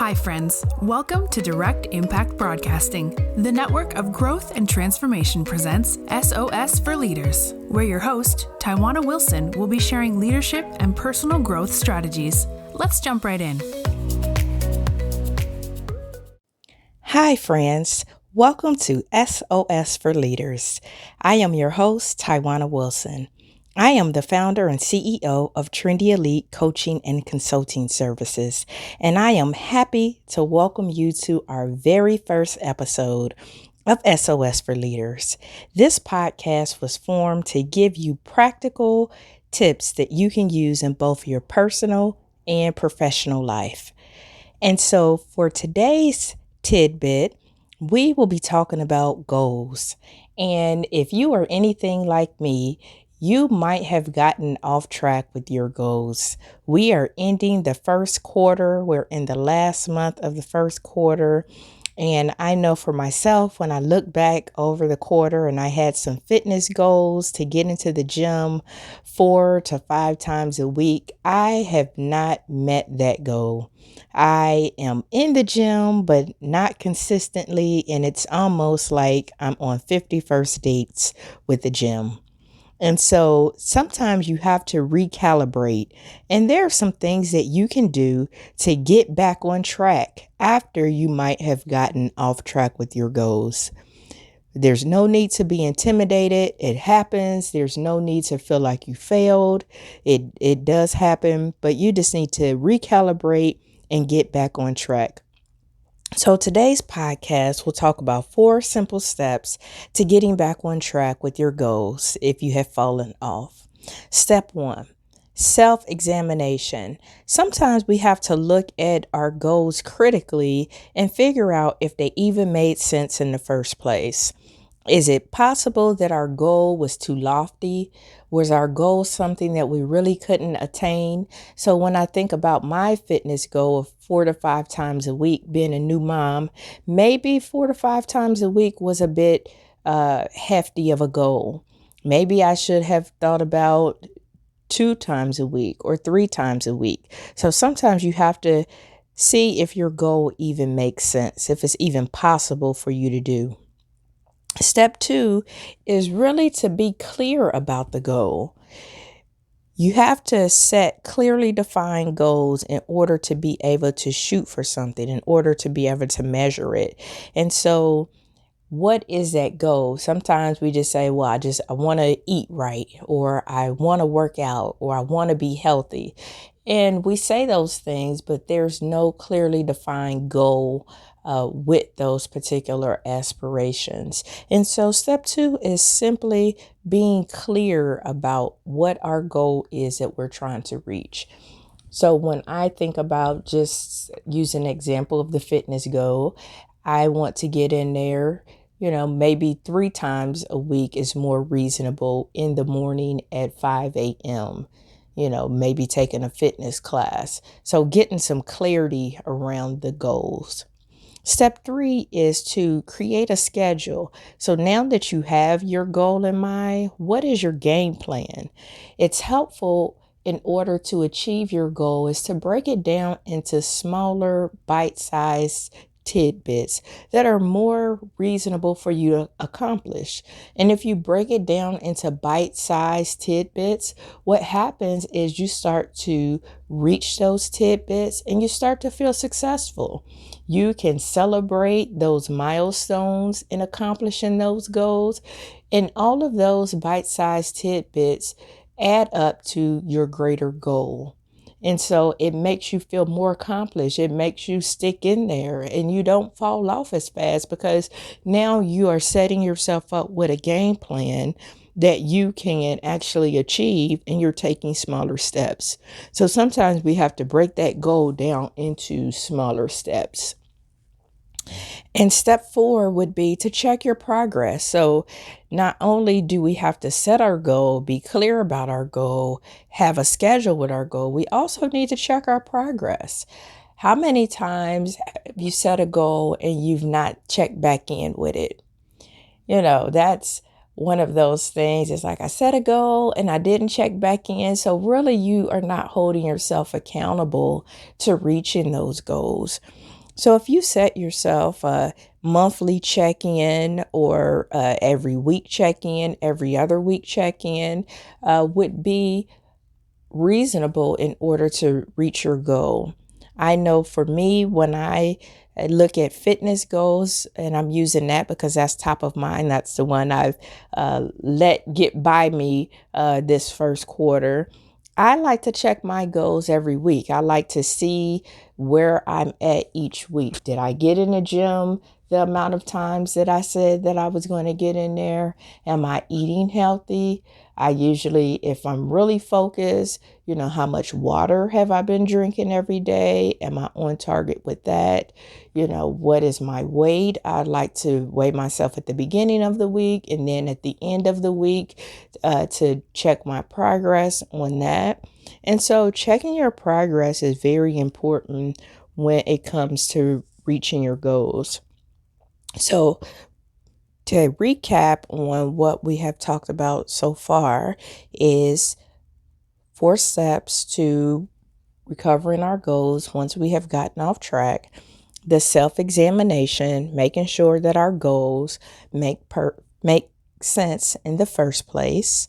Hi, friends. Welcome to Direct Impact Broadcasting. The network of growth and transformation presents SOS for Leaders, where your host, Tywana Wilson, will be sharing leadership and personal growth strategies. Let's jump right in. Hi, friends. Welcome to SOS for Leaders. I am your host, Tywana Wilson. I am the founder and CEO of Trendy Elite Coaching and Consulting Services, and I am happy to welcome you to our very first episode of SOS for Leaders. This podcast was formed to give you practical tips that you can use in both your personal and professional life. And so for today's tidbit, we will be talking about goals. And if you are anything like me, you might have gotten off track with your goals. We are ending the first quarter. We're in the last month of the first quarter. And I know for myself, when I look back over the quarter and I had some fitness goals to get into the gym 4 to 5 times a week, I have not met that goal. I am in the gym, but not consistently. And it's almost like I'm on 51st dates with the gym. And so sometimes you have to recalibrate. And there are some things that you can do to get back on track after you might have gotten off track with your goals. There's no need to be intimidated. It happens. There's no need to feel like you failed. It does happen, but you just need to recalibrate and get back on track. So today's podcast will talk about 4 simple steps to getting back on track with your goals if you have fallen off. Step 1, self-examination. Sometimes we have to look at our goals critically and figure out if they even made sense in the first place. Is it possible that our goal was too lofty? Was our goal something that we really couldn't attain? So when I think about my fitness goal of 4 to 5 times a week, being a new mom, maybe 4 to 5 times a week was a bit hefty of a goal. Maybe I should have thought about 2 times a week or 3 times a week. So sometimes you have to see if your goal even makes sense, if it's even possible for you to do. Step 2 is really to be clear about the goal. You have to set clearly defined goals in order to be able to shoot for something, in order to be able to measure it. And so what is that goal? Sometimes we just say, well, I want to eat right, or I want to work out, or I want to be healthy. And we say those things, but there's no clearly defined goal with those particular aspirations. And so step 2 is simply being clear about what our goal is that we're trying to reach. So when I think about, just use an example of the fitness goal, I want to get in there, maybe 3 times a week is more reasonable in the morning at 5 a.m., maybe taking a fitness class. So getting some clarity around the goals. Step 3 is to create a schedule. So now that you have your goal in mind, what is your game plan? It's helpful in order to achieve your goal is to break it down into smaller bite-sized tidbits that are more reasonable for you to accomplish. And if you break it down into bite-sized tidbits, what happens is you start to reach those tidbits and you start to feel successful. You can celebrate those milestones in accomplishing those goals, and all of those bite-sized tidbits add up to your greater goal. And so it makes you feel more accomplished. It makes you stick in there and you don't fall off as fast because now you are setting yourself up with a game plan that you can actually achieve, and you're taking smaller steps. So sometimes we have to break that goal down into smaller steps. And step 4 would be to check your progress. So not only do we have to set our goal, be clear about our goal, have a schedule with our goal, we also need to check our progress. How many times have you set a goal and you've not checked back in with it? That's one of those things. It's like I set a goal and I didn't check back in. So really you are not holding yourself accountable to reaching those goals. So if you set yourself a monthly check-in or every week check-in, every other week check-in would be reasonable in order to reach your goal. I know for me, when I look at fitness goals, and I'm using that because that's top of mind, that's the one I've let get by me this first quarter. I like to check my goals every week. I like to see where I'm at each week. Did I get in the gym the amount of times that I said that I was going to get in there? Am I eating healthy? I usually, if I'm really focused, how much water have I been drinking every day? Am I on target with that? What is my weight? I like to weigh myself at the beginning of the week and then at the end of the week to check my progress on that. And so checking your progress is very important when it comes to reaching your goals. So to recap on what we have talked about so far is 4 steps to recovering our goals once we have gotten off track. The self-examination, making sure that our goals make sense in the first place.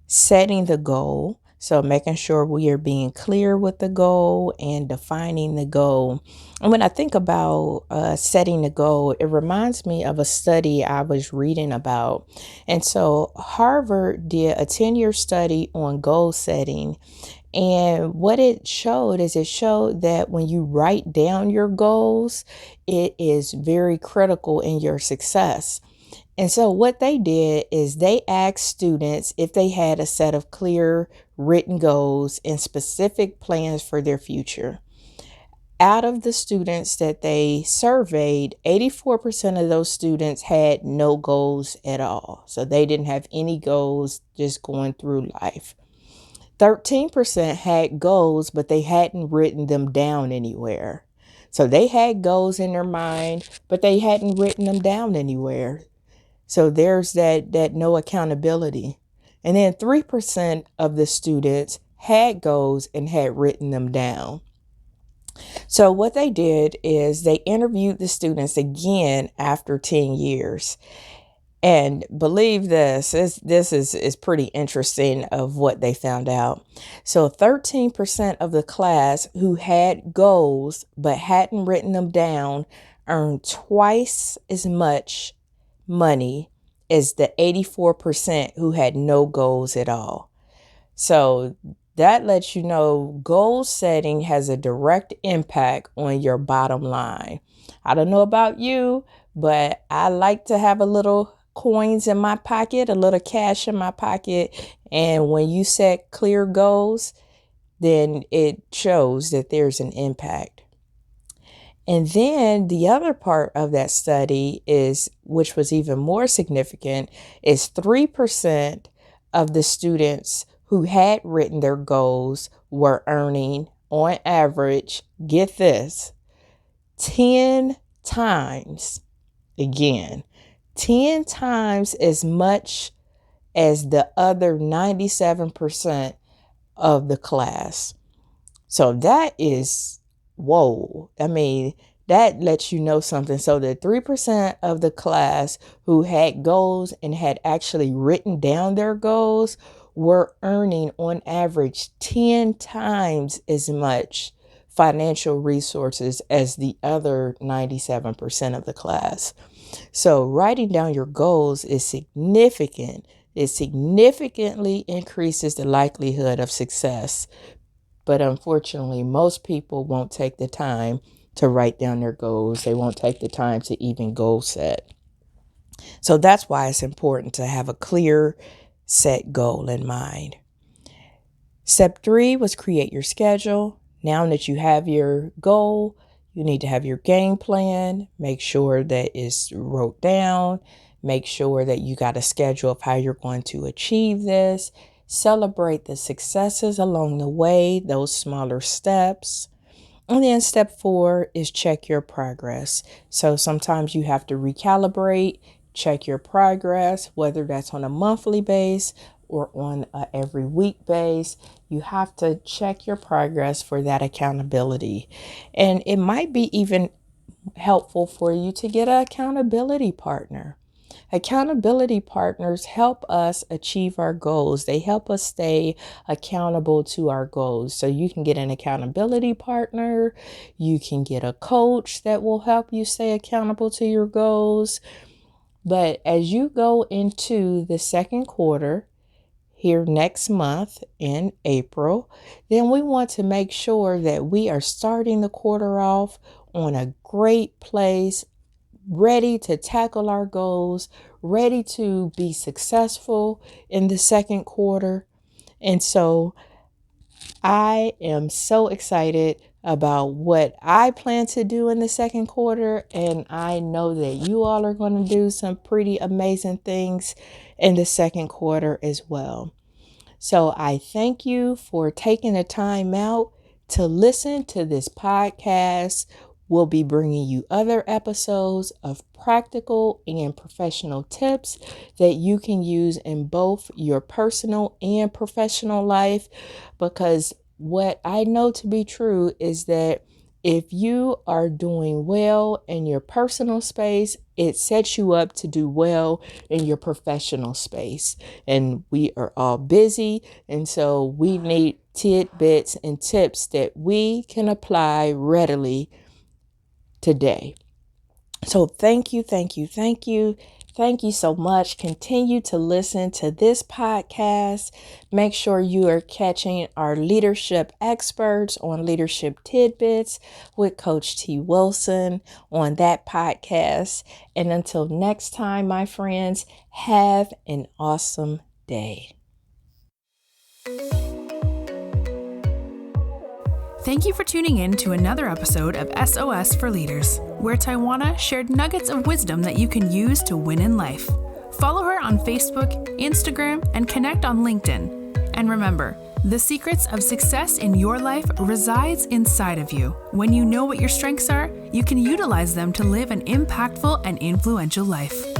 Setting the goal, so making sure we are being clear with the goal and defining the goal. And when I think about setting the goal, it reminds me of a study I was reading about. And so Harvard did a 10-year study on goal setting. And what it showed that when you write down your goals, it is very critical in your success. And so what they did is they asked students if they had a set of clear written goals and specific plans for their future. Out of the students that they surveyed, 84% of those students had no goals at all. So they didn't have any goals just going through life. 13% had goals, but they hadn't written them down anywhere. So they had goals in their mind, but they hadn't written them down anywhere. So there's that no accountability. And then 3% of the students had goals and had written them down. So what they did is they interviewed the students again after 10 years. And believe this is pretty interesting of what they found out. So 13% of the class who had goals but hadn't written them down earned twice as much money as the 84% who had no goals at all. So that lets you know goal setting has a direct impact on your bottom line. I don't know about you, but I like to have a little coins in my pocket, a little cash in my pocket. And when you set clear goals, then it shows that there's an impact. And then the other part of that study is, which was even more significant, is 3% of the students who had written their goals were earning, on average, get this, 10 times, again, 10 times as much as the other 97% of the class. So that is, whoa. I mean, that lets you know something. So the 3% of the class who had goals and had actually written down their goals were earning on average 10 times as much financial resources as the other 97% of the class. So writing down your goals is significant. It significantly increases the likelihood of success. But unfortunately, most people won't take the time to write down their goals. They won't take the time to even goal set. So that's why it's important to have a clear set goal in mind. Step 3 was create your schedule. Now that you have your goal, you need to have your game plan. Make sure that it's wrote down. Make sure that you got a schedule of how you're going to achieve this. Celebrate the successes along the way, those smaller steps. And then step 4 is check your progress. So sometimes you have to recalibrate, check your progress, whether that's on a monthly base or on a every week base. You have to check your progress for that accountability. And it might be even helpful for you to get an accountability partner. Accountability partners help us achieve our goals. They help us stay accountable to our goals. So you can get an accountability partner. You can get a coach that will help you stay accountable to your goals. But as you go into the second quarter here next month in April, then we want to make sure that we are starting the quarter off on a great place, ready to tackle our goals, ready to be successful in the second quarter. And so I am so excited about what I plan to do in the second quarter. And I know that you all are going to do some pretty amazing things in the second quarter as well. So I thank you for taking the time out to listen to this podcast. We'll be bringing you other episodes of practical and professional tips that you can use in both your personal and professional life, because what I know to be true is that if you are doing well in your personal space, it sets you up to do well in your professional space. And we are all busy, and so we need tidbits and tips that we can apply readily today. So thank you so much. Continue to listen to this podcast. Make sure you are catching our leadership experts on Leadership Tidbits with Coach T. Wilson on that podcast. And until next time, my friends, have an awesome day. Thank you for tuning in to another episode of SOS for Leaders, where Taiwana shared nuggets of wisdom that you can use to win in life. Follow her on Facebook, Instagram, and connect on LinkedIn. And remember, the secrets of success in your life resides inside of you. When you know what your strengths are, you can utilize them to live an impactful and influential life.